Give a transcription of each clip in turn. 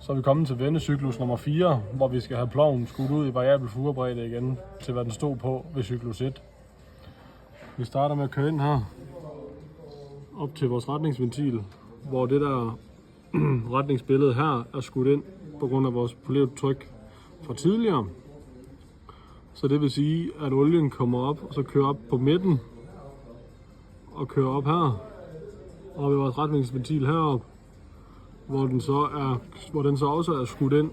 Så er vi kommet til vendecyklus nummer 4, hvor vi skal have ploven skudt ud i variabel furebredde igen, til hvad den stod på ved cyklus 1. Vi starter med at køre ind her, op til vores retningsventil, hvor det der retningsbillede her er skudt ind på grund af vores poleret tryk fra tidligere. Så det vil sige, at olien kommer op, og så kører op på midten, og kører op her, og ved vores retningsventil heroppe, hvor den så også er skudt ind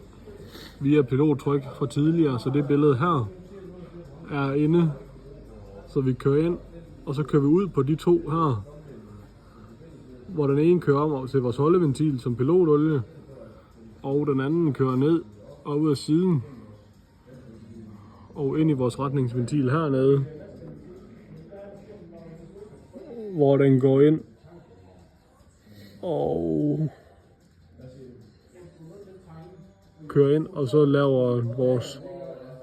via pilottryk fra tidligere, så det billede her er inde, så vi kører ind, og så kører vi ud på de to her, hvor den ene kører om til vores holdeventil som pilotolie, og den anden kører ned og ud af siden, og ind i vores retningsventil hernede, hvor den går ind og kører ind, og så laver vores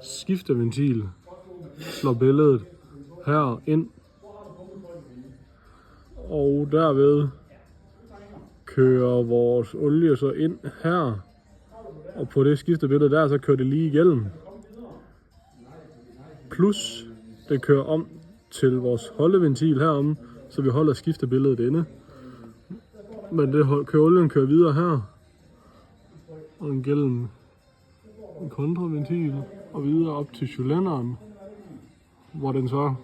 skifteventil, slår billedet her ind, og derved kører vores olie så ind her, og på det skiftebillede der, så kører det lige igennem. Plus det kører om til vores holdeventil herom, så vi holder skiftebilledet inde. Men det olien kører videre her, og gennem en kontraventil, og videre op til cylinderen, hvor den så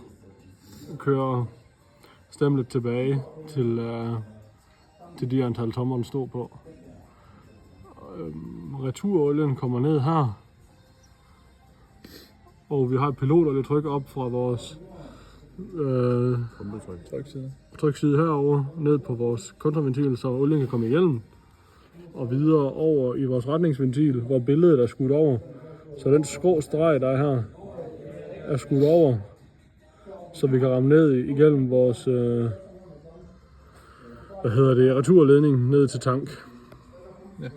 kører stemlet tilbage til de antal tommer, den stod på. Returolien kommer ned her, og vi har et pilotolietryk op fra vores trykside herover ned på vores kontraventil, så olien kan komme igennem, og videre over i vores retningsventil, hvor billedet er skudt over. Så den skrå streg, der er her, er skudt over, så vi kan ramme ned igennem vores returledning ned til tank. Ja.